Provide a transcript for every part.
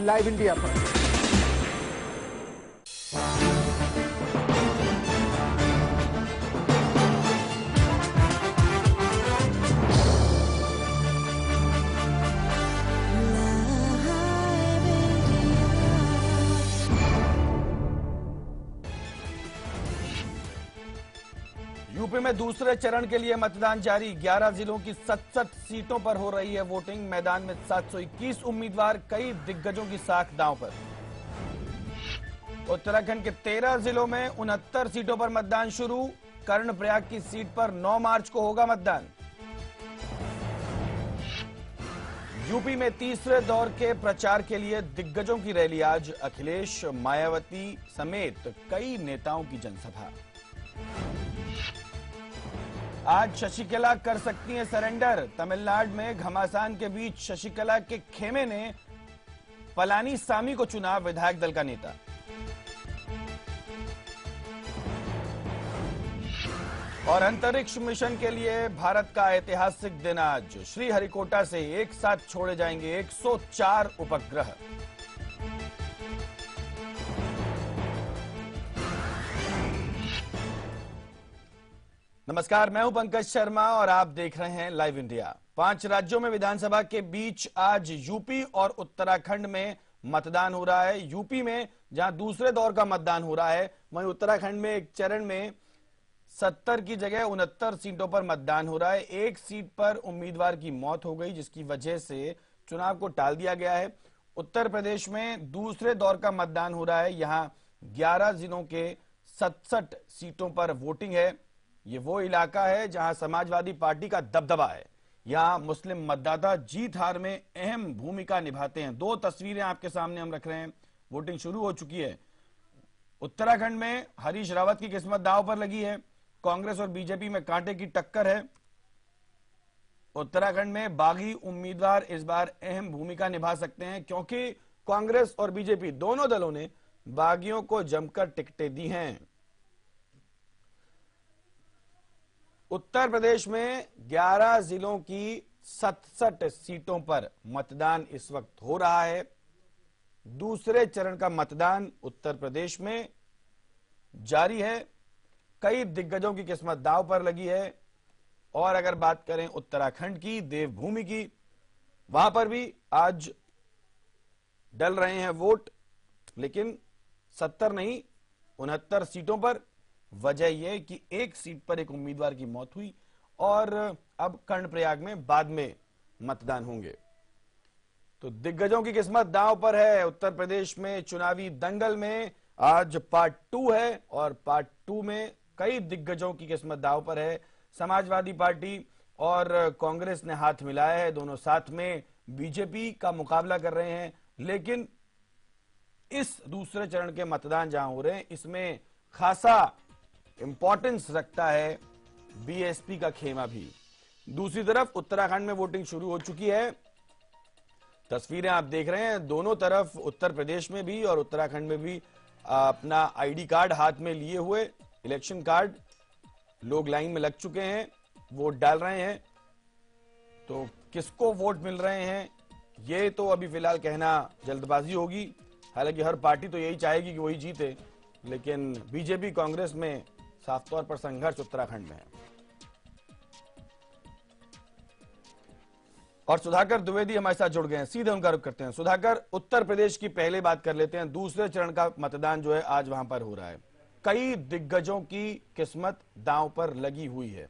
Live India पर। UP में दूसरे चरण के लिए मतदान जारी। 11 जिलों की 67 सीटों पर हो रही है वोटिंग। मैदान में 721 उम्मीदवार, कई दिग्गजों की साख दांव पर। उत्तराखंड के 13 जिलों में 69 सीटों पर मतदान शुरू। कर्णप्रयाग की सीट पर 9 मार्च को होगा मतदान। यूपी में तीसरे दौर के प्रचार के लिए दिग्गजों की रैली आज। अखिलेश, मायावती समेत कई नेताओं की जनसभा। आज शशिकला कर सकती हैं सरेंडर। तमिलनाडु में घमासान के बीच शशिकला के खेमे ने पलानीसामी को चुना विधायक दल का नेता। और अंतरिक्ष मिशन के लिए भारत का ऐतिहासिक दिन आज। श्रीहरिकोटा से एक साथ छोड़े जाएंगे 104 उपग्रह। नमस्कार, मैं हूं पंकज शर्मा और आप देख रहे हैं लाइव इंडिया। 5 राज्यों में विधानसभा के बीच आज यूपी और उत्तराखंड में मतदान हो रहा है। यूपी में जहां दूसरे दौर का मतदान हो रहा है, वहीं उत्तराखंड में एक चरण में 70 की जगह 69 सीटों पर मतदान हो रहा है। एक सीट पर उम्मीदवार की मौत हो गई, जिसकी वजह से चुनाव को टाल दिया गया है। उत्तर प्रदेश में दूसरे दौर का मतदान हो रहा है। यहां 11 जिलों के 67 सीटों पर वोटिंग है। ये वो इलाका है जहां समाजवादी पार्टी का दबदबा है। यहां मुस्लिम मतदाता जीत हार में अहम भूमिका निभाते हैं। 2 तस्वीरें आपके सामने हम रख रहे हैं। वोटिंग शुरू हो चुकी है। उत्तराखंड में हरीश रावत की किस्मत दांव पर लगी है। कांग्रेस और बीजेपी में कांटे की टक्कर है। उत्तराखंड में बागी उम्मीदवार इस बार अहम भूमिका निभा सकते हैं, क्योंकि कांग्रेस और बीजेपी दोनों दलों ने बागियों को जमकर टिकटें दी हैं। उत्तर प्रदेश में 11 जिलों की 67 सीटों पर मतदान इस वक्त हो रहा है। दूसरे चरण का मतदान उत्तर प्रदेश में जारी है। कई दिग्गजों की किस्मत दांव पर लगी है। और अगर बात करें उत्तराखंड की, देवभूमि की, वहां पर भी आज डल रहे हैं वोट, लेकिन 70 नहीं 69 सीटों पर। वजह यह कि एक सीट पर एक उम्मीदवार की मौत हुई और अब कर्णप्रयाग में बाद में मतदान होंगे। तो दिग्गजों की किस्मत दांव पर है। उत्तर प्रदेश में चुनावी दंगल में आज पार्ट 2 है और पार्ट 2 में कई दिग्गजों की किस्मत दांव पर है। समाजवादी पार्टी और कांग्रेस ने हाथ मिलाया है। दोनों साथ में बीजेपी का मुकाबला कर रहे हैं। लेकिन इस दूसरे चरण के मतदान जहां हो रहे हैं, इसमें खासा इंपॉर्टेंस रखता है बीएसपी का खेमा भी। दूसरी तरफ उत्तराखंड में वोटिंग शुरू हो चुकी है। तस्वीरें आप देख रहे हैं। दोनों तरफ, उत्तर प्रदेश में भी और उत्तराखंड में भी, अपना आईडी कार्ड हाथ में लिए हुए, इलेक्शन कार्ड, लोग लाइन में लग चुके हैं, वोट डाल रहे हैं। तो किसको वोट मिल रहे हैं, ये तो अभी फिलहाल कहना जल्दबाजी होगी। हालांकि हर पार्टी तो यही चाहेगी कि वही जीते, लेकिन बीजेपी कांग्रेस में साफ तौर पर संघर्ष उत्तराखंड में है। और सुधाकर द्विवेदी हमारे साथ जुड़ गए हैं, सीधे उनका रुख करते हैं। सुधाकर, उत्तर प्रदेश की पहले बात कर लेते हैं। दूसरे चरण का मतदान जो है आज वहां पर हो रहा है। कई दिग्गजों की किस्मत दांव पर लगी हुई है।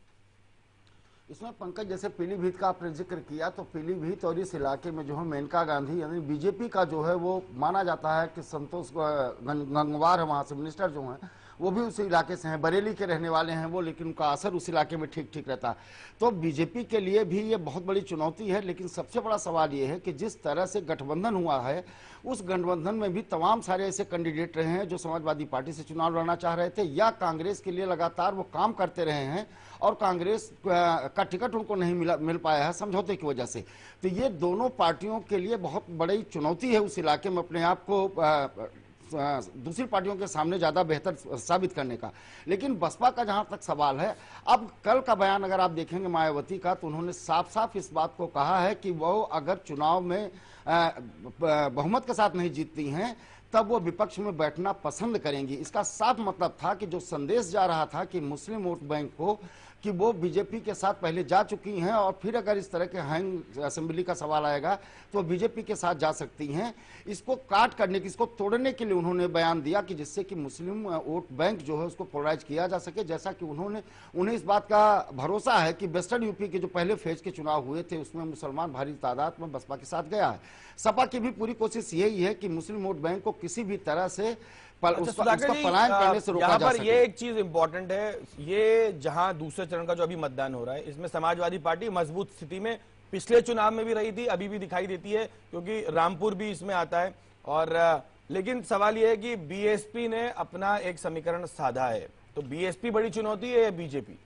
इसमें पंकज, जैसे पीलीभीत का आपने जिक्र किया, तो पीलीभीत और इस इलाके में जो है मेनका गांधी यानी बीजेपी का जो है वो माना जाता है कि संतोष गंगवार है, वहाँ से मिनिस्टर जो हैं वो भी उस इलाके से हैं, बरेली के रहने वाले हैं वो, लेकिन उनका असर उस इलाके में ठीक ठीक रहता है। तो बीजेपी के लिए भी ये बहुत बड़ी चुनौती है। लेकिन सबसे बड़ा सवाल ये है कि जिस तरह से गठबंधन हुआ है, उस गठबंधन में भी तमाम सारे ऐसे कैंडिडेट रहे हैं जो समाजवादी पार्टी से चुनाव लड़ना चाह रहे थे या कांग्रेस के लिए लगातार वो काम करते रहे हैं और कांग्रेस का टिकट उनको नहीं मिल पाया है समझौते की वजह से। तो ये दोनों पार्टियों के लिए बहुत बड़ी चुनौती है उस इलाके में अपने आप को दूसरी पार्टियों के सामने ज्यादा बेहतर साबित करने का। लेकिन बसपा का जहां तक सवाल है, अब कल का बयान अगर आप देखेंगे मायावती का, तो उन्होंने साफ साफ इस बात को कहा है कि वो अगर चुनाव में बहुमत के साथ नहीं जीतती हैं तब वो विपक्ष में बैठना पसंद करेंगी। इसका साफ मतलब था कि जो संदेश जा रहा था कि मुस्लिम वोट बैंक को, कि वो बीजेपी के साथ पहले जा चुकी हैं और फिर अगर इस तरह के हैंग असेंबली का सवाल आएगा तो बीजेपी के साथ जा सकती हैं। इसको काट करने की, इसको तोड़ने के लिए उन्होंने बयान दिया कि जिससे कि मुस्लिम वोट बैंक जो है उसको पोलराइज किया जा सके। जैसा कि उन्हें इस बात का भरोसा है कि वेस्टर्न यूपी के जो पहले फेज के चुनाव हुए थे उसमें मुसलमान भारी तादाद में बसपा के साथ गया है। सपा की भी पूरी कोशिश यही है कि मुस्लिम वोट बैंक को किसी भी तरह से उसका पलायन करने से रोका जा सके। ये एक चीज इंपॉर्टेंट है, ये जहां दूसरे चरण का जो अभी मतदान हो रहा है इसमें समाजवादी पार्टी मजबूत स्थिति में पिछले चुनाव में भी रही थी, अभी भी दिखाई देती है, क्योंकि रामपुर भी इसमें आता है। और लेकिन सवाल यह है कि बीएसपी ने अपना एक समीकरण साधा है, तो बीएसपी बड़ी चुनौती है या बीजेपी?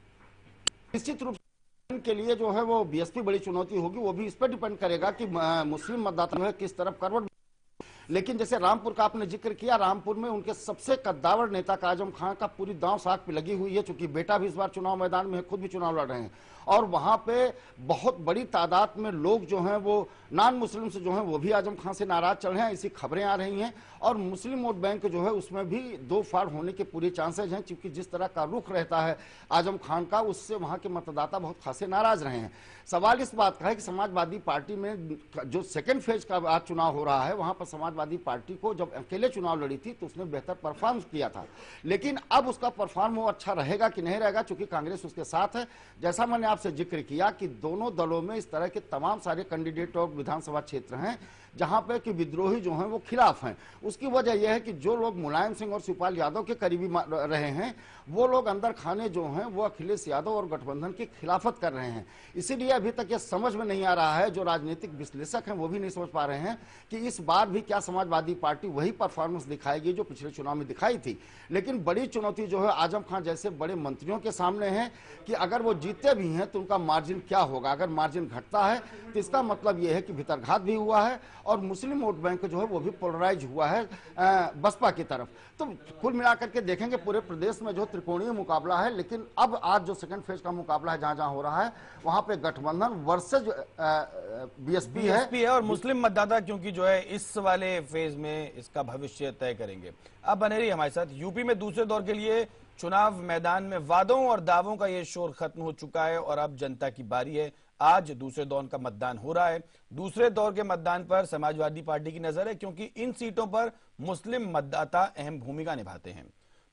निश्चित रूप से के लिए जो है वो बीएसपी बड़ी चुनौती होगी। वो भी इस पर डिपेंड करेगा कि मुस्लिम मतदाता जो है किस तरफ करवट। लेकिन जैसे रामपुर का आपने जिक्र किया, रामपुर में उनके सबसे कद्दावर नेता आजम खान का पूरी दांव साग पे लगी हुई है, चूंकि बेटा भी इस बार चुनाव मैदान में है, खुद भी चुनाव लड़ रहे हैं। और वहां पे बहुत बड़ी तादाद में लोग जो हैं वो नॉन मुस्लिम से जो हैं वो भी आजम खान से नाराज चल रहे हैं, ऐसी खबरें आ रही हैं। और मुस्लिम वोट बैंक जो है उसमें भी दो फाड़ होने के पूरे चांसेज हैं, क्योंकि जिस तरह का रुख रहता है आजम खान का, उससे वहां के मतदाता बहुत खासे नाराज रहे हैं। सवाल इस बात का है कि समाजवादी पार्टी में जो सेकेंड फेज का आज चुनाव हो रहा है, वहां पर समाजवादी पार्टी को जब अकेले चुनाव लड़ी थी तो उसने बेहतर परफॉर्म किया था। लेकिन अब उसका परफॉर्म वो अच्छा रहेगा कि नहीं रहेगा, चूंकि कांग्रेस उसके साथ है। जैसा मैंने आपसे जिक्र किया कि दोनों दलों में इस तरह के तमाम सारे कैंडिडेट और विधानसभा क्षेत्र हैं जहां पे कि विद्रोही जो हैं वो खिलाफ हैं। उसकी वजह यह है कि जो लोग मुलायम सिंह और शिवपाल यादव के करीबी रहे हैं, वो लोग अंदर खाने जो हैं वो अखिलेश यादव और गठबंधन की खिलाफत कर रहे हैं। इसीलिए अभी तक ये समझ में नहीं आ रहा है, जो राजनीतिक विश्लेषक हैं वो भी नहीं समझ पा रहे हैं कि इस बार भी क्या समाजवादी पार्टी वही परफॉर्मेंस दिखाएगी जो पिछले चुनाव में दिखाई थी। लेकिन बड़ी चुनौती जो है आजम खान जैसे बड़े मंत्रियों के सामने है कि अगर वो जीतते भी हैं तो उनका मार्जिन क्या होगा। अगर मार्जिन घटता है तो इसका मतलब यह है कि भीतरघात भी हुआ है और मुस्लिम वोट बैंक जो है वो भी पोलराइज हुआ है बसपा की तरफ। तो कुल मिलाकर के देखेंगे पूरे प्रदेश में जो त्रिकोणीय मुकाबला है। लेकिन अब आज जो सेकंड फेज का मुकाबला है जहां जहां हो रहा है वहां पे गठबंधन वर्सेज बीएसपी है और मुस्लिम मतदाता, क्योंकि जो है इस वाले फेज में इसका भविष्य तय करेंगे। अब बनेरी हमारे साथ। यूपी में दूसरे दौर के लिए चुनाव मैदान में वादों और दावों का ये शोर खत्म हो चुका है और अब जनता की बारी है। आज दूसरे दौर का मतदान हो रहा है। दूसरे दौर के मतदान पर समाजवादी पार्टी की नजर है, क्योंकि इन सीटों पर मुस्लिम मतदाता अहम भूमिका निभाते हैं।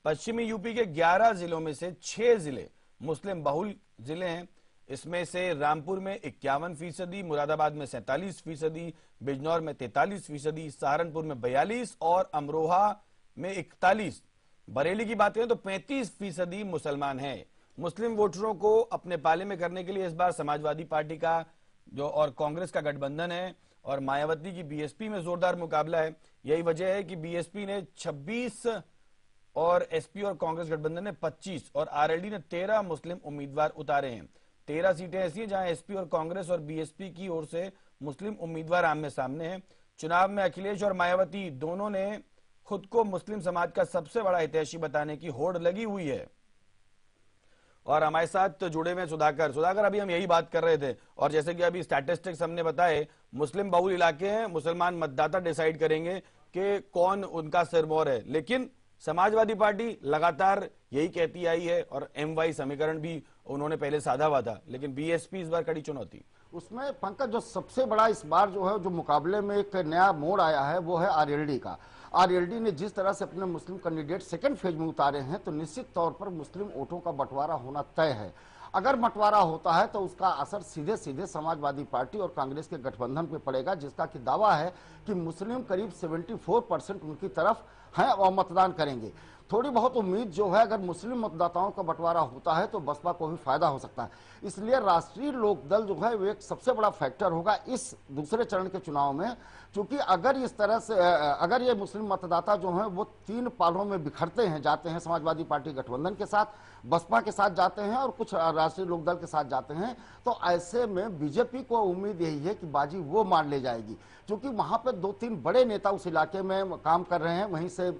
पश्चिमी यूपी के 11 जिलों में से 6 जिले मुस्लिम बहुल जिले हैं। इसमें से रामपुर में 51%, मुरादाबाद में 47%, बिजनौर में 43%, सहारनपुर में 42% और अमरोहा में 41। बरेली की बात करें तो 35% मुसलमान हैं। मुस्लिम वोटरों को अपने पाले में करने के लिए इस बार समाजवादी पार्टी का जो और कांग्रेस का गठबंधन है और मायावती की बीएसपी में जोरदार मुकाबला है। यही वजह है कि बीएसपी ने 26 और एसपी और कांग्रेस गठबंधन ने 25 और आरएलडी ने 13 मुस्लिम उम्मीदवार उतारे हैं। 13 सीटें ऐसी हैं जहां एसपी और कांग्रेस और बीएसपी की ओर से मुस्लिम उम्मीदवार आमने सामने हैं। चुनाव में अखिलेश और मायावती दोनों ने खुद को मुस्लिम समाज का सबसे बड़ा हितैषी बताने की होड़ लगी हुई है। और हमारे साथ जुड़े हुए सुधाकर, अभी हम यही बात कर रहे थे और जैसे कि अभी स्टैटिस्टिक्स हमने बताए, मुस्लिम बहुल इलाके हैं, मुसलमान मतदाता डिसाइड करेंगे कि कौन उनका सिरमौर है। लेकिन समाजवादी पार्टी लगातार यही कहती आई है और एमवाई समीकरण भी उन्होंने पहले साधा हुआ था, लेकिन बीएसपी इस बार कड़ी चुनौती। उसमें पंकज जो सबसे बड़ा इस बार जो है जो मुकाबले में एक नया मोड़ आया है वो है आरएलडी का। आरएलडी ने जिस तरह से अपने मुस्लिम कैंडिडेट सेकंड फेज में उतारे हैं तो निश्चित तौर पर मुस्लिम वोटों का बंटवारा होना तय है। अगर बंटवारा होता है तो उसका असर सीधे सीधे समाजवादी पार्टी और कांग्रेस के गठबंधन पे पड़ेगा, जिसका कि दावा है कि मुस्लिम करीब 74% उनकी तरफ हैं और मतदान करेंगे। थोड़ी बहुत उम्मीद जो है, अगर मुस्लिम मतदाताओं का बंटवारा होता है तो बसपा को भी फायदा हो सकता है। इसलिए राष्ट्रीय लोकदल जो है वो एक सबसे बड़ा फैक्टर होगा इस दूसरे चरण के चुनाव में, क्योंकि अगर इस तरह से अगर ये मुस्लिम मतदाता जो हैं वो 3 पालों में बिखरते हैं, जाते हैं समाजवादी पार्टी गठबंधन के साथ, बसपा के साथ जाते हैं और कुछ राष्ट्रीय लोकदल के साथ जाते हैं, तो ऐसे में बीजेपी को उम्मीद यही है कि बाजी वो मान ले जाएगी, क्योंकि वहां पे 2-3 बड़े नेता उस इलाके में काम कर रहे हैं। वहीं से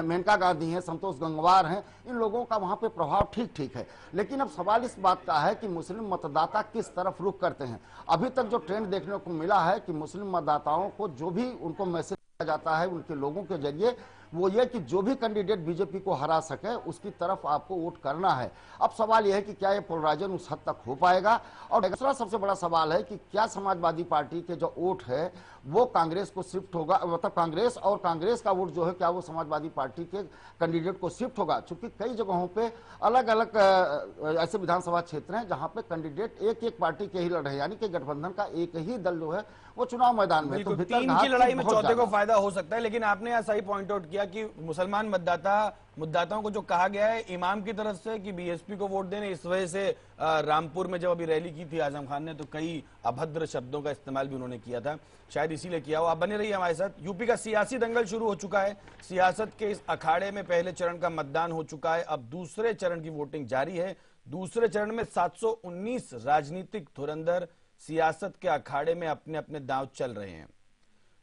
मेनका गांधी हैं, संतोष गंगवार हैं, इन लोगों का वहां पे प्रभाव ठीक ठीक है। लेकिन अब सवाल इस बात का है कि मुस्लिम मतदाता किस तरफ रुख करते हैं। अभी तक जो ट्रेंड देखने को मिला है कि मुस्लिम मतदाताओं को जो भी उनको मैसेज दिया जाता है उनके लोगों के जरिए, वो ये कि जो भी कैंडिडेट बीजेपी को हरा सके उसकी तरफ आपको वोट करना है। अब सवाल यह है कि क्या ये पोलराइजेशन उस हद तक हो पाएगा, और दूसरा सबसे बड़ा सवाल है कि क्या समाजवादी पार्टी के जो वोट है वो कांग्रेस को शिफ्ट होगा, मतलब कांग्रेस और कांग्रेस का वोट जो है क्या वो समाजवादी पार्टी के कैंडिडेट को शिफ्ट होगा। चूंकि कई जगहों पे अलग अलग ऐसे विधानसभा क्षेत्र हैं जहां पे कैंडिडेट एक एक पार्टी के ही लड़ रहे हैं, यानी कि गठबंधन का एक ही दल जो है वो चुनाव मैदान में, तो तीन की लड़ाई में चौथे को फायदा हो सकता है। लेकिन आपने यहाँ सही पॉइंट आउट किया कि मुसलमान मतदाताओं को जो कहा गया है इमाम की तरफ से कि बीएसपी को वोट देने, इस वजह से रामपुर में जब अभी रैली की थी आजम खान ने तो कई अभद्र शब्दों का इस्तेमाल भी उन्होंने किया था, शायद इसीलिए किया हो। आप बने रहिए हमारे साथ। यूपी का सियासी दंगल शुरू हो चुका है। सियासत के इस अखाड़े में पहले चरण का मतदान हो चुका है, अब दूसरे चरण की वोटिंग जारी है। दूसरे चरण में 719 राजनीतिक धुरंधर सियासत के अखाड़े में अपने अपने दांव चल रहे हैं,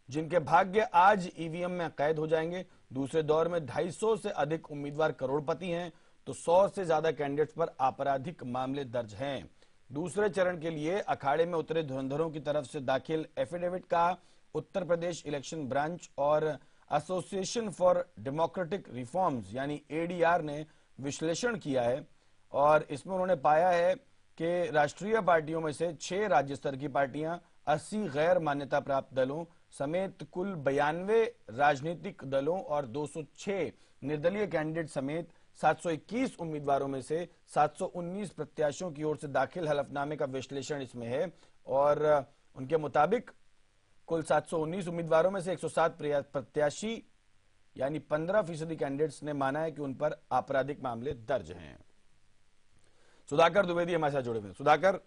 जिनके भाग्य आज ईवीएम में कैद हो जाएंगे। दूसरे दौर में 250 से अधिक उम्मीदवार करोड़पति हैं, तो 100 से ज्यादा कैंडिडेट्स पर आपराधिक मामले दर्ज हैं। दूसरे चरण के लिए अखाड़े में उतरे धुरंधरों की तरफ से दाखिल एफिडेविट का उत्तर प्रदेश इलेक्शन ब्रांच और एसोसिएशन फॉर डेमोक्रेटिक रिफॉर्म्स यानी एडीआर ने विश्लेषण किया है, और इसमें उन्होंने पाया है कि राष्ट्रीय पार्टियों में से 6 राज्य स्तर की पार्टियां, 80 गैर मान्यता प्राप्त दलों समेत कुल 92 राजनीतिक दलों और 206 निर्दलीय कैंडिडेट समेत 721 उम्मीदवारों में से 719 प्रत्याशियों की ओर से दाखिल हलफनामे का विश्लेषण इसमें है। और उनके मुताबिक कुल 719 उम्मीदवारों में से 107 प्रत्याशी यानी 15% कैंडिडेट्स ने माना है कि उन पर आपराधिक मामले दर्ज हैं। सुधाकर द्विवेदी हमारे साथ जुड़े हुए। सुधाकर,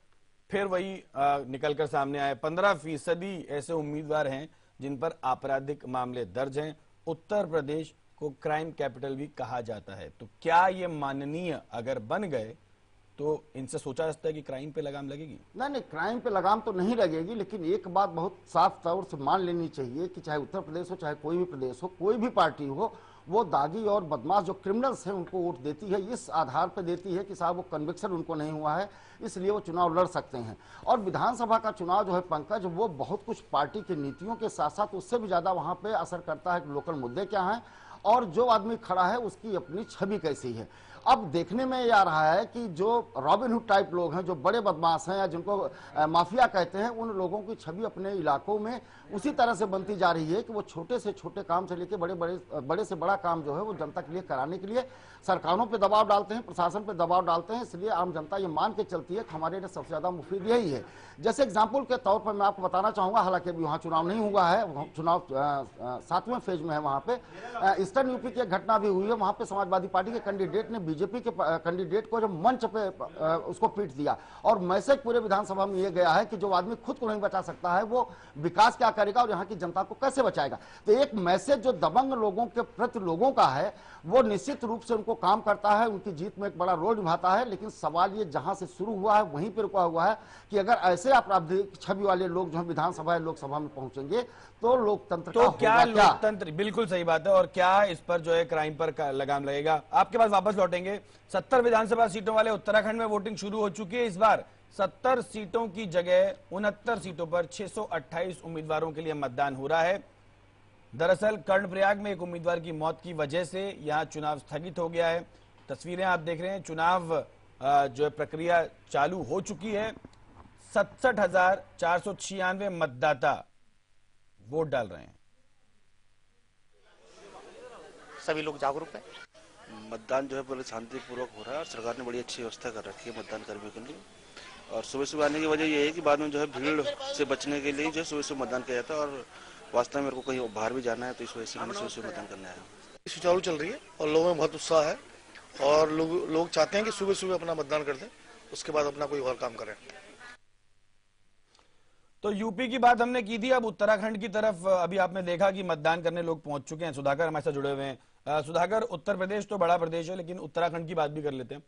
फिर वही निकलकर सामने आए, 15% ऐसे उम्मीदवार हैं जिन पर आपराधिक मामले दर्ज हैं। उत्तर प्रदेश को क्राइम कैपिटल भी कहा जाता है, तो क्या ये माननीय अगर बन गए तो इनसे सोचा जा सकता है कि क्राइम पे लगाम लगेगी? नहीं, क्राइम पे लगाम तो नहीं लगेगी, लेकिन एक बात बहुत साफ तौर से मान लेनी चाहिए कि चाहे उत्तर प्रदेश हो चाहे कोई भी प्रदेश हो, कोई भी पार्टी हो, वो दागी और बदमाश जो क्रिमिनल्स हैं उनको वोट देती है, इस आधार पर देती है कि साहब वो कन्विक्शन उनको नहीं हुआ है, इसलिए वो चुनाव लड़ सकते हैं। और विधानसभा का चुनाव जो है पंकज, वो बहुत कुछ पार्टी की नीतियों के साथ साथ उससे भी ज्यादा वहां पे असर करता है कि लोकल मुद्दे क्या हैं और जो आदमी खड़ा है उसकी अपनी छवि कैसी है। अब देखने में ये आ रहा है कि जो रॉबिनहुड टाइप लोग हैं, जो बड़े बदमाश हैं या जिनको माफिया कहते हैं, उन लोगों की छवि अपने इलाकों में उसी तरह से बनती जा रही है कि वो छोटे से छोटे काम से लेकर बड़े से बड़ा काम जो है वो जनता के लिए कराने के लिए सरकारों पे दबाव डालते हैं, प्रशासन पे दबाव डालते हैं। इसलिए आम जनता ये मान के चलती है कि हमारे लिए सबसे ज्यादा मुफीद यही है। जैसे एग्जाम्पल के तौर पर मैं आपको बताना चाहूंगा, हालांकि अभी वहाँ चुनाव नहीं हुआ है, चुनाव 7वें फेज में है। वहाँ पे ईस्टर्न यूपी की घटना भी हुई है। वहाँ पे समाजवादी पार्टी के कैंडिडेट ने बीजेपी के कैंडिडेट को जब मंच पे उसको पीट दिया, और मैसेज पूरे विधानसभा में ये गया है कि जो आदमी खुद को नहीं बचा सकता है वो विकास क्या करेगा और यहाँ की जनता को कैसे बचाएगा। तो एक मैसेज जो दबंग लोगों के प्रति लोगों का है वो निश्चित रूप से उनको काम करता है, उनकी जीत में एक बड़ा रोल निभाता है। लेकिन सवाल ये जहां से शुरू हुआ है वहीं पर रुका हुआ है कि अगर ऐसे आपराधिक छवि वाले लोग जो विधानसभा लोकसभा में पहुंचेंगे तो लोकतंत्र तो क्या लोकतंत्र, बिल्कुल सही बात है। और क्या इस पर जो है क्राइम पर लगाम लगेगा? आपके पास वापस लौटेंगे। 70 विधानसभा सीटों वाले उत्तराखंड में वोटिंग शुरू हो चुकी है। इस बार 70 सीटों की जगह 69 सीटों पर 628 उम्मीदवारों के लिए मतदान हो रहा है। दरअसल कर्णप्रयाग में एक उम्मीदवार की मौत की वजह से यहां चुनाव स्थगित हो गया है। तस्वीरें आप देख रहे हैं, चुनाव जो है प्रक्रिया चालू हो चुकी है। 67,496 मतदाता वोट डाल रहे हैं। सभी लोग जागरूक हैं। मतदान जो है बड़े शांतिपूर्वक हो रहा है और सरकार ने बड़ी अच्छी व्यवस्था कर रखी है मतदान कर्मियों के लिए। और सुबह सुबह आने की वजह यह है कि बाद में जो है भीड़ से बचने के लिए जो है सुबह सुबह मतदान किया जाता है, और वास्तव में मेरे को कहीं बाहर भी जाना है तो इस वजह से मैंने सुबह सुबह मतदान करने आया हूँ। सुचारू चल रही है और लोगों में बहुत उत्साह है और लोग चाहते हैं कि सुबह सुबह अपना मतदान कर दें, उसके बाद अपना कोई और काम करें। तो यूपी की बात हमने की थी, अब उत्तराखंड की तरफ अभी आपने देखा कि मतदान करने लोग पहुंच चुके हैं। सुधाकर हमारे साथ जुड़े हुए हैं। सुधाकर, उत्तर प्रदेश तो बड़ा प्रदेश है, लेकिन उत्तराखंड की बात भी कर लेते हैं।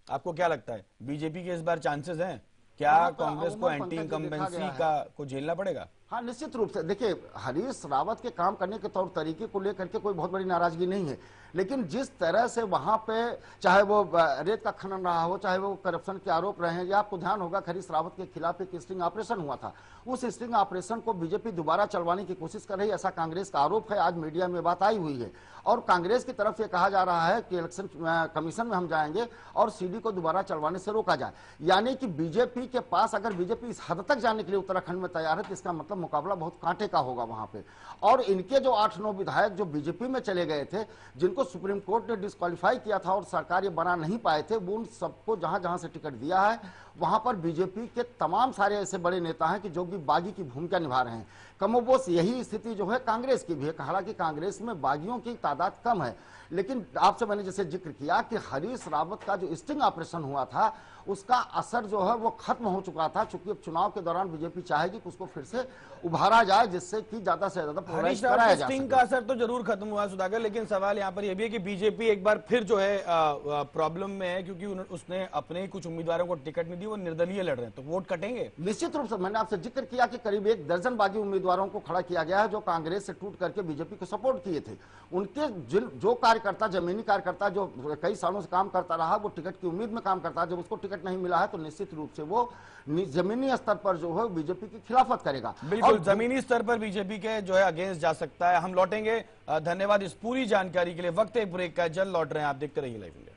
आपको क्या लगता है, बीजेपी के इस बार चांसेस हैं? क्या कांग्रेस को एंटी इनकम्बेंसी का को झेलना पड़ेगा? हाँ, निश्चित रूप से। देखिए, हरीश रावत के काम करने के तौर तरीके को लेकर के कोई बहुत बड़ी नाराजगी नहीं है, लेकिन जिस तरह से वहां पे चाहे वो रेत का खनन रहा हो, चाहे वो करप्शन के आरोप रहे हैं, या आपको ध्यान होगा हरीश रावत के खिलाफ एक स्टिंग ऑपरेशन हुआ था। उस स्टिंग ऑपरेशन को बीजेपी दोबारा चलवाने की कोशिश कर रही है, ऐसा कांग्रेस का आरोप है। आज मीडिया में बात आई हुई है और कांग्रेस की तरफ से कहा जा रहा है कि इलेक्शन कमीशन में हम जाएंगे और सीडी को दोबारा चलवाने से रोका जाए। यानी कि बीजेपी के पास, अगर बीजेपी इस हद तक जाने के लिए उत्तराखंड में तैयार है, तो इसका मतलब मुकाबला बहुत कांटे का होगा वहां पे। और इनके जो 8-9 विधायक जो बीजेपी में चले गए थे, जिनको सुप्रीम कोर्ट ने डिस्क्वालीफाई किया था और सरकार ये बना नहीं पाए थे, वो उन सबको जहां जहां से टिकट दिया है, वहां पर बीजेपी के तमाम सारे ऐसे बड़े नेता हैं कि जो कि बागी की भूमिका निभा रहे हैं। कमोबोश यही स्थिति जो है कांग्रेस की भी है। हालांकि कांग्रेस में बागियों की तादाद कम है, लेकिन आपसे मैंने जैसे जिक्र किया कि हरीश रावत का जो स्टिंग ऑपरेशन हुआ था, उसका असर जो है वो खत्म हो चुका था। चूंकि अब चुनाव के दौरान बीजेपी चाहेगी कि उसको फिर से उभारा जाए, जिससे कि ज्यादा से ज्यादा पोलराइज कराया जा सके। स्टिंग का असर तो जरूर खत्म हुआ सुधाकर, लेकिन सवाल यहाँ पर यह भी है कि बीजेपी एक बार फिर जो है प्रॉब्लम में है, क्योंकि उसने अपने ही कुछ उम्मीदवारों को टिकट नहीं दी, वो निर्दलीय लड़ रहे हैं, तो वोट कटेंगे। निश्चित रूप से मैंने आपसे जिक्र किया कि करीब 1 दर्जन बागी उम्मीदवारों को खड़ा किया गया है जो कांग्रेस से टूट करके बीजेपी को सपोर्ट किए थे। उनके जो कार्यकर्ता, जमीनी कार्यकर्ता जो कई सालों से काम करता रहा, वो टिकट की उम्मीद में काम करता है। जब उसको टिकट नहीं मिला है तो निश्चित रूप से वो जमीनी स्तर पर जो है बीजेपी की खिलाफत करेगा। बिल्कुल, जमीनी स्तर पर बीजेपी के जो है अगेंस्ट जा सकता है। हम लौटेंगे। धन्यवाद इस पूरी जानकारी के लिए। वक्त एक ब्रेक का, जल्द लौट रहे हैं। आप देखते रहिए लाइव इंडिया।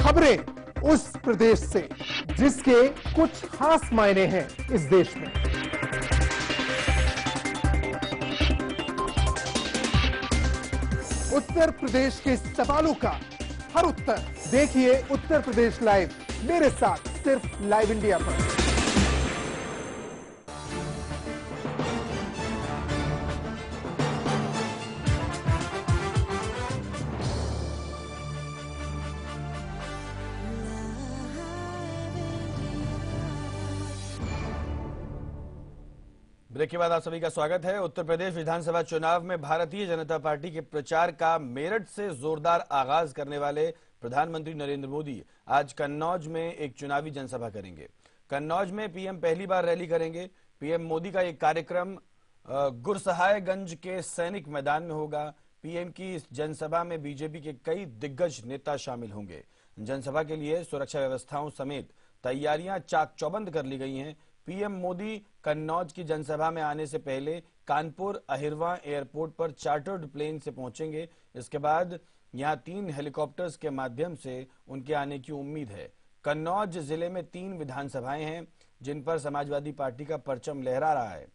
खबरें उस प्रदेश से जिसके कुछ खास मायने हैं इस देश में। उत्तर प्रदेश के सवालों का हर उत्तर देखिए उत्तर प्रदेश लाइव, मेरे साथ सिर्फ लाइव इंडिया पर। ब्रेक के बाद आप सभी का स्वागत है। उत्तर प्रदेश विधानसभा चुनाव में भारतीय जनता पार्टी के प्रचार का मेरठ से जोरदार आगाज करने वाले प्रधानमंत्री नरेंद्र मोदी आज कन्नौज में एक चुनावी जनसभा करेंगे। कन्नौज में पीएम पहली बार रैली करेंगे। पीएम मोदी का एक कार्यक्रम गुरसहायगंज के सैनिक मैदान में होगा। पीएम की इस जनसभा में बीजेपी के कई दिग्गज नेता शामिल होंगे। जनसभा के लिए सुरक्षा व्यवस्थाओं समेत तैयारियां चाक चौबंद कर ली गई हैं। पीएम मोदी कन्नौज की जनसभा में आने से पहले कानपुर अहिरवा एयरपोर्ट पर चार्टर्ड प्लेन से पहुंचेंगे। इसके बाद यहां 3 हेलीकॉप्टर्स के माध्यम से उनके आने की उम्मीद है। कन्नौज जिले में 3 विधानसभाएं हैं जिन पर समाजवादी पार्टी का परचम लहरा रहा है।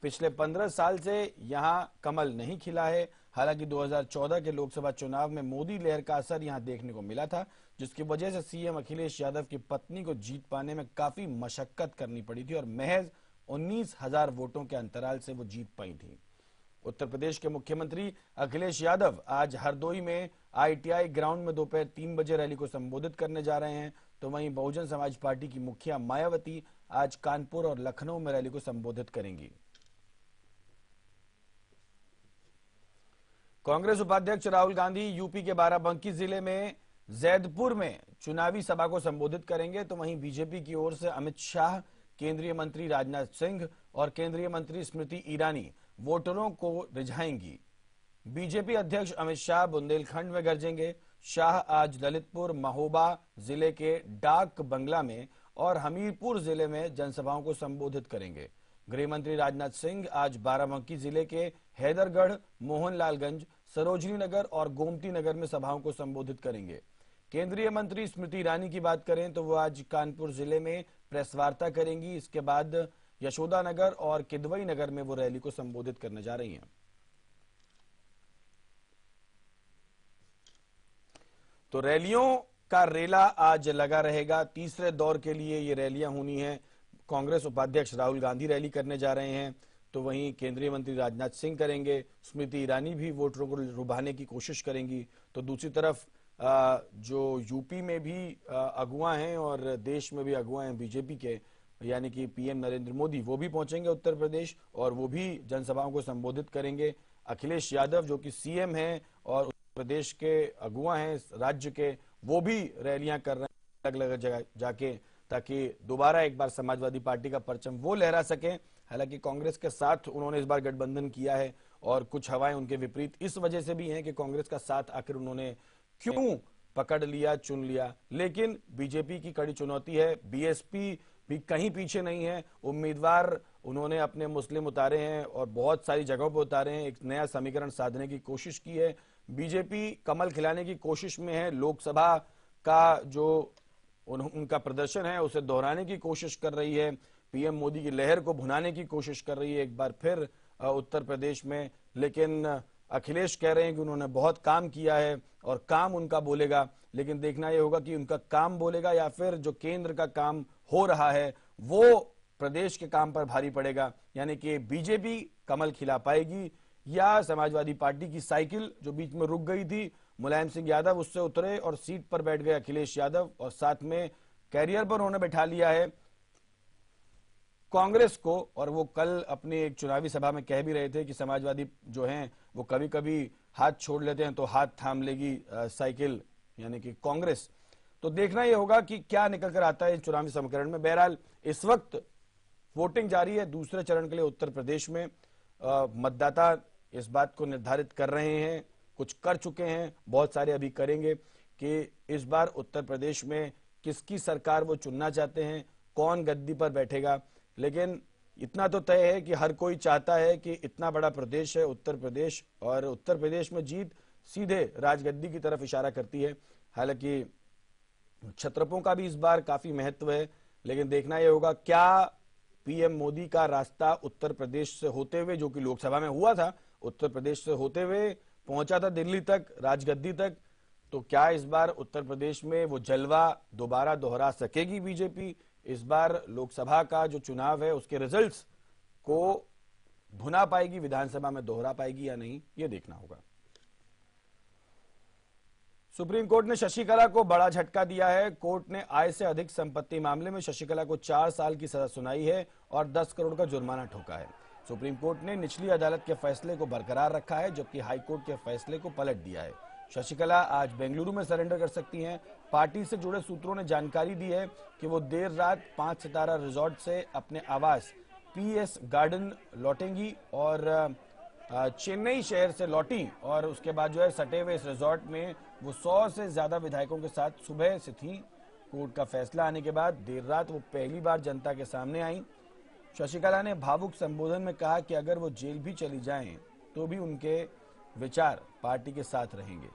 पिछले 15 साल से यहां कमल नहीं खिला है। हालांकि 2014 के लोकसभा चुनाव में मोदी लहर का असर यहां देखने को मिला था, जिसकी वजह से सीएम अखिलेश यादव की पत्नी को जीत पाने में काफी मशक्कत करनी पड़ी थी और महज 19,000 वोटों के अंतराल से वो जीत पाई थी। उत्तर प्रदेश के मुख्यमंत्री अखिलेश यादव आज हरदोई में ITI ग्राउंड में दोपहर 3 बजे रैली को संबोधित करने जा रहे हैं। तो वहीं बहुजन समाज पार्टी की मुखिया मायावती आज कानपुर और लखनऊ में रैली को संबोधित करेंगी। कांग्रेस उपाध्यक्ष राहुल गांधी यूपी के बाराबंकी जिले में जैदपुर में चुनावी सभा को संबोधित करेंगे। तो वहीं बीजेपी की ओर से अमित शाह, केंद्रीय मंत्री राजनाथ सिंह और केंद्रीय मंत्री स्मृति ईरानी वोटरों को रिझाएंगी। बीजेपी अध्यक्ष अमित शाह बुंदेलखंड में गरजेंगे। शाह आज ललितपुर, महोबा जिले के डाक बंगला में और हमीरपुर जिले में जनसभाओं को संबोधित करेंगे। गृह मंत्री राजनाथ सिंह आज बाराबंकी जिले के हैदरगढ़, मोहनलालगंज, सरोजनी नगर और गोमती नगर में सभाओं को संबोधित करेंगे। केंद्रीय मंत्री स्मृति ईरानी की बात करें तो वो आज कानपुर जिले में प्रेस वार्ता करेंगी। इसके बाद यशोदा नगर और किदवई नगर में वो रैली को संबोधित करने जा रही हैं। तो रैलियों का रेला आज लगा रहेगा। तीसरे दौर के लिए ये रैलियां होनी है। कांग्रेस उपाध्यक्ष राहुल गांधी रैली करने जा रहे हैं, तो वहीं केंद्रीय मंत्री राजनाथ सिंह करेंगे। स्मृति ईरानी भी वोटरों को लुभाने की कोशिश करेंगी। तो दूसरी तरफ जो यूपी में भी अगुवा हैं और देश में भी अगुवा हैं बीजेपी के, यानी कि पीएम नरेंद्र मोदी, वो भी पहुंचेंगे उत्तर प्रदेश और वो भी जनसभाओं को संबोधित करेंगे। अखिलेश यादव जो कि सीएम हैं और उत्तर प्रदेश के अगुवा हैं राज्य के, वो भी रैलियां कर रहे हैं अलग अलग जगह जाके, ताकि दोबारा एक बार समाजवादी पार्टी का परचम वो लहरा सके। हालांकि कांग्रेस के साथ उन्होंने इस बार गठबंधन किया है और कुछ हवाएं उनके विपरीत इस वजह से भी हैं कि कांग्रेस का साथ आखिर उन्होंने क्यों पकड़ लिया, चुन लिया। लेकिन बीजेपी की कड़ी चुनौती है। बीएसपी भी कहीं पीछे नहीं है। उम्मीदवार उन्होंने अपने मुस्लिम उतारे हैं और बहुत सारी जगहों पर उतारे हैं। एक नया समीकरण साधने की कोशिश की है। बीजेपी कमल खिलाने की कोशिश में है। लोकसभा का जो उनका प्रदर्शन है उसे दोहराने की कोशिश कर रही है। पीएम मोदी की लहर को भुनाने की कोशिश कर रही है एक बार फिर उत्तर प्रदेश में। लेकिन अखिलेश कह रहे हैं कि उन्होंने बहुत काम किया है और काम उनका बोलेगा। लेकिन देखना यह होगा कि उनका काम बोलेगा या फिर जो केंद्र का काम हो रहा है वो प्रदेश के काम पर भारी पड़ेगा। यानी कि बीजेपी कमल खिला पाएगी या समाजवादी पार्टी की साइकिल जो बीच में रुक गई थी, मुलायम सिंह यादव उससे उतरे और सीट पर बैठ गए अखिलेश यादव और साथ में कैरियर पर उन्होंने बैठा लिया है कांग्रेस को। और वो कल अपनी एक चुनावी सभा में कह भी रहे थे कि समाजवादी जो हैं वो कभी कभी हाथ छोड़ लेते हैं तो हाथ थाम लेगी साइकिल, यानी कि कांग्रेस। तो देखना यह होगा कि क्या निकल कर आता है इस चुनावी समीकरण में। बहरहाल इस वक्त वोटिंग जारी है दूसरे चरण के लिए उत्तर प्रदेश में। मतदाता इस बात को निर्धारित कर रहे हैं, कुछ कर चुके हैं, बहुत सारे अभी करेंगे कि इस बार उत्तर प्रदेश में किसकी सरकार वो चुनना चाहते हैं, कौन गद्दी पर बैठेगा। लेकिन इतना तो तय है कि हर कोई चाहता है कि इतना बड़ा प्रदेश है उत्तर प्रदेश और उत्तर प्रदेश में जीत सीधे राजगद्दी की तरफ इशारा करती है। हालांकि छत्रपों का भी इस बार काफी महत्व है, लेकिन देखना यह होगा क्या पीएम मोदी का रास्ता उत्तर प्रदेश से होते हुए, जो कि लोकसभा में हुआ था, उत्तर प्रदेश से होते हुए पहुंचा था दिल्ली तक, राजगद्दी तक, तो क्या इस बार उत्तर प्रदेश में वो जलवा दोबारा दोहरा सकेगी बीजेपी। इस बार लोकसभा का जो चुनाव है उसके रिजल्ट्स को भुना पाएगी, विधानसभा में दोहरा पाएगी या नहीं, ये देखना होगा। सुप्रीम कोर्ट ने शशिकला को बड़ा झटका दिया है। कोर्ट ने आय से अधिक संपत्ति मामले में शशिकला को 4 साल की सजा सुनाई है और 10 करोड़ का जुर्माना ठोका है। सुप्रीम कोर्ट ने निचली अदालत के फैसले को बरकरार रखा है, जबकि हाईकोर्ट के फैसले को पलट दिया है। शशिकला आज बेंगलुरु में सरेंडर कर सकती हैं। पार्टी से जुड़े सूत्रों ने जानकारी दी है कि वो देर रात 5 सितारा रिजॉर्ट से अपने आवास PS गार्डन लौटेंगी और चेन्नई शहर से लौटी और उसके बाद जो है सटे हुए इस रिजॉर्ट में वो 100 से ज्यादा विधायकों के साथ सुबह से थी। कोर्ट का फैसला आने के बाद देर रात वो पहली बार जनता के सामने आई। शशिकला ने भावुक संबोधन में कहा कि अगर वो जेल भी चली जाएं तो भी उनके विचार पार्टी के साथ रहेंगे।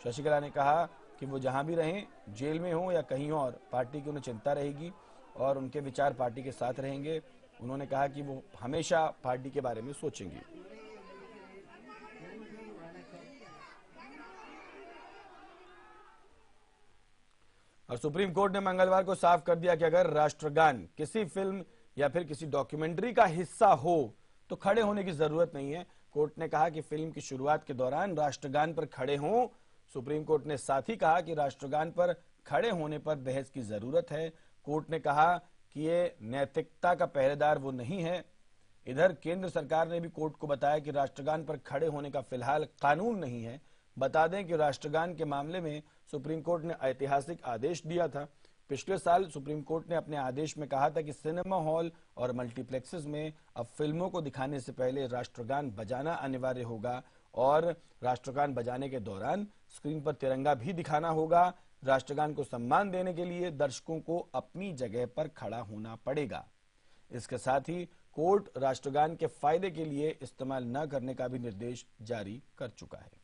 शशिकला ने कहा कि वो जहां भी रहें, जेल में हो या कहीं और, पार्टी की उन्हें चिंता रहेगी और उनके विचार पार्टी के साथ रहेंगे। उन्होंने कहा कि वो हमेशा पार्टी के बारे में सोचेंगी। और सुप्रीम कोर्ट ने मंगलवार को साफ कर दिया कि अगर राष्ट्रगान किसी फिल्म या फिर किसी डॉक्यूमेंट्री का हिस्सा हो तो खड़े होने की जरूरत नहीं है। कोर्ट ने कहा कि फिल्म की शुरुआत के दौरान राष्ट्रगान पर खड़े हों। सुप्रीम कोर्ट ने साथ ही कहा कि राष्ट्रगान पर खड़े होने पर बहस की जरूरत है। कोर्ट ने कहा कि ये नैतिकता का पहरेदार वो नहीं है। इधर केंद्र सरकार ने भी कोर्ट को बताया कि राष्ट्रगान पर खड़े होने का फिलहाल कानून नहीं है। बता दें कि राष्ट्रगान के मामले में सुप्रीम कोर्ट ने ऐतिहासिक आदेश दिया था। पिछले साल सुप्रीम कोर्ट ने अपने आदेश में कहा था कि सिनेमा हॉल और मल्टीप्लेक्सेस में अब फिल्मों को दिखाने से पहले राष्ट्रगान बजाना अनिवार्य होगा और राष्ट्रगान बजाने के दौरान स्क्रीन पर तिरंगा भी दिखाना होगा। राष्ट्रगान को सम्मान देने के लिए दर्शकों को अपनी जगह पर खड़ा होना पड़ेगा। इसके साथ ही कोर्ट राष्ट्रगान के फायदे के लिए इस्तेमाल न करने का भी निर्देश जारी कर चुका है।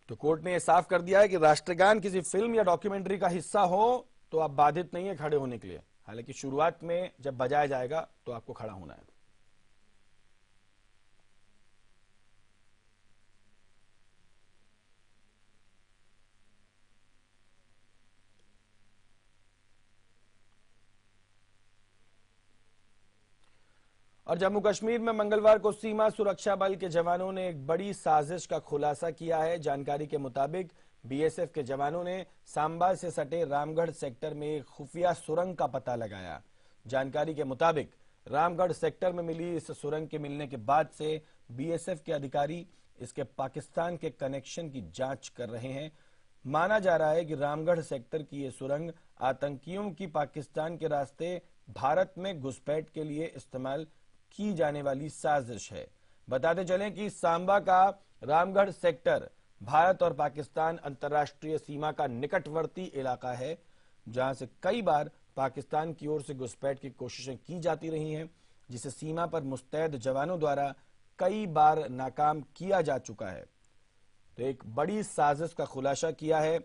तो कोर्ट ने यह साफ कर दिया है कि राष्ट्रगान किसी फिल्म या डॉक्यूमेंट्री का हिस्सा हो तो आप बाधित नहीं है खड़े होने के लिए। हालांकि शुरुआत में जब बजाया जाएगा तो आपको खड़ा होना है। और जम्मू कश्मीर में मंगलवार को सीमा सुरक्षा बल के जवानों ने एक बड़ी साजिश का खुलासा किया है। जानकारी के मुताबिक बीएसएफ के जवानों ने सांबा से सटे रामगढ़ सेक्टर में एक खुफिया सुरंग का पता लगाया। जानकारी के मुताबिक रामगढ़ सेक्टर में मिली इस सुरंग के मिलने के बाद से बीएसएफ के अधिकारी इसके पाकिस्तान के कनेक्शन की जांच कर रहे हैं। माना जा रहा है कि रामगढ़ सेक्टर की यह सुरंग आतंकियों की पाकिस्तान के रास्ते भारत में घुसपैठ के लिए इस्तेमाल की जाने वाली साजिश है। बताते चलें कि सांबा का रामगढ़ सेक्टर भारत और पाकिस्तान अंतर्राष्ट्रीय सीमा का निकटवर्ती इलाका है, जहां से कई बार पाकिस्तान की ओर से घुसपैठ की कोशिशें की जाती रही हैं, जिसे सीमा पर मुस्तैद जवानों द्वारा कई बार नाकाम किया जा चुका है। तो एक बड़ी साजिश का खुलासा किया है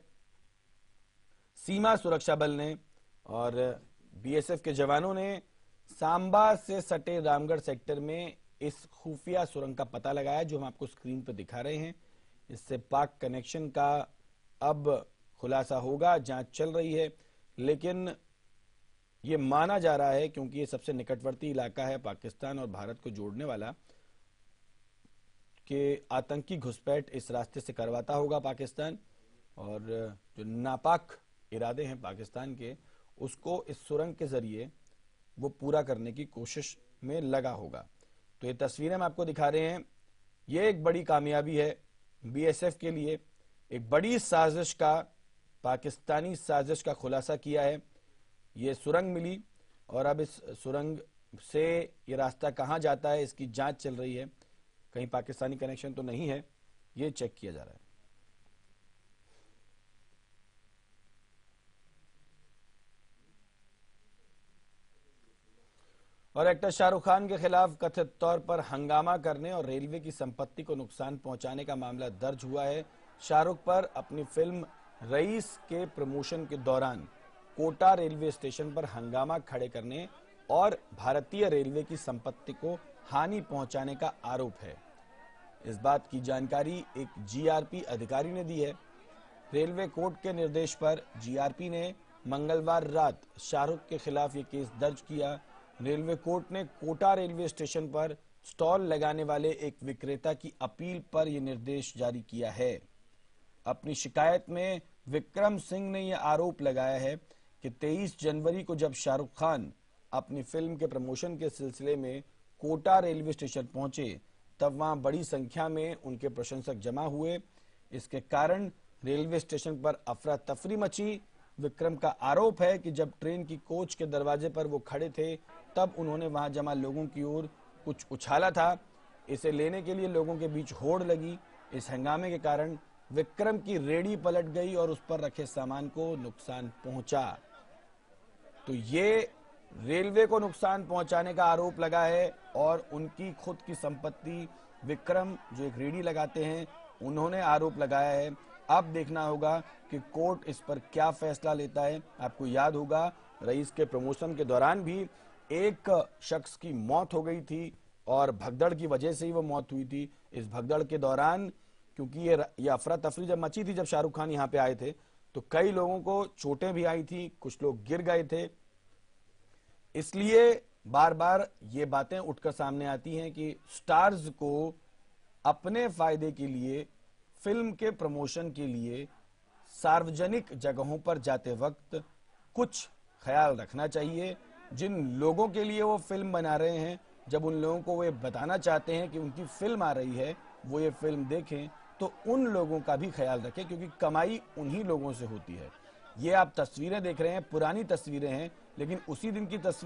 सीमा सुरक्षा बल ने और बीएसएफ के जवानों ने सांबा से सटे रामगढ़ सेक्टर में इस खुफिया सुरंग का पता लगाया, जो हम आपको स्क्रीन पर दिखा रहे हैं। इससे पाक कनेक्शन का अब खुलासा होगा, जांच चल रही है, लेकिन ये माना जा रहा है क्योंकि ये सबसे निकटवर्ती इलाका है पाकिस्तान और भारत को जोड़ने वाला, कि आतंकी घुसपैठ इस रास्ते से करवाता होगा पाकिस्तान, और जो नापाक इरादे हैं पाकिस्तान के उसको इस सुरंग के जरिए वो पूरा करने की कोशिश में लगा होगा। तो ये तस्वीरें हम आपको दिखा रहे हैं। ये एक बड़ी कामयाबी है बीएसएफ के लिए, एक बड़ी साजिश का, पाकिस्तानी साजिश का खुलासा किया है। ये सुरंग मिली और अब इस सुरंग से ये रास्ता कहां जाता है इसकी जांच चल रही है। कहीं पाकिस्तानी कनेक्शन तो नहीं है, ये चेक किया जा रहा है। और एक्टर शाहरुख खान के खिलाफ कथित तौर पर हंगामा करने और रेलवे की संपत्ति को नुकसान पहुंचाने का मामला दर्ज हुआ है। शाहरुख पर अपनी फिल्म रईस के प्रमोशन के दौरान कोटा रेलवे स्टेशन पर हंगामा खड़े करने और भारतीय रेलवे की संपत्ति को हानि पहुंचाने का आरोप है। इस बात की जानकारी एक जीआरपी अधिकारी ने दी है। रेलवे कोर्ट के निर्देश पर जीआरपी ने मंगलवार रात शाहरुख के खिलाफ ये केस दर्ज किया। रेलवे कोर्ट ने कोटा रेलवे स्टेशन पर स्टॉल लगाने वाले एक विक्रेता की अपील पर यह निर्देश जारी किया है। अपनी शिकायत में विक्रम सिंह ने यह आरोप लगाया है कि 23 जनवरी को जब शाहरुख खान अपनी फिल्म के प्रमोशन के सिलसिले में कोटा रेलवे स्टेशन पहुंचे, तब वहां बड़ी संख्या में उनके प्रशंसक जमा हुए। इसके कारण रेलवे स्टेशन पर अफरा तफरी मची। विक्रम का आरोप है कि जब ट्रेन की कोच के दरवाजे पर वो खड़े थे, तब उन्होंने वहां जमा लोगों की ओर कुछ उछाला था। इसे लेने के लिए लोगों के बीच होड़ लगी। इस हंगामे के कारण विक्रम की रेडी पलट गई और उस पर रखे सामान को नुकसान पहुंचा। तो ये रेलवे को नुकसान पहुंचाने का आरोप लगा है और उनकी खुद की संपत्ति, विक्रम जो एक रेडी लगाते हैं, उन्होंने आरोप लगाया है। अब देखना होगा कि कोर्ट इस पर क्या फैसला लेता है। आपको याद होगा रईस के प्रमोशन के दौरान भी एक शख्स की मौत हो गई थी और भगदड़ की वजह से ही वो मौत हुई थी। इस भगदड़ के दौरान, क्योंकि ये अफरा तफरी जब मची थी, जब शाहरुख खान यहाँ पे आए थे, तो कई लोगों को चोटें भी आई थी, कुछ लोग गिर गए थे। इसलिए बार बार ये बातें उठकर सामने आती हैं कि स्टार्स को अपने फायदे के लिए, फिल्म के प्रमोशन के लिए सार्वजनिक जगहों पर जाते वक्त कुछ ख्याल रखना चाहिए। जिन लोगों के लिए वो फिल्म बना रहे हैं, जब उन लोगों को वे बताना चाहते हैं कि उनकी फिल्म आ रही है, वो ये फिल्म देखें, तो उन लोगों का भी ख्याल रखें, क्योंकि कमाई उन्हीं लोगों से होती है। ये आप तस्वीरें देख रहे हैं, पुरानी तस्वीरें हैं, लेकिन उसी दिन की तस्वीर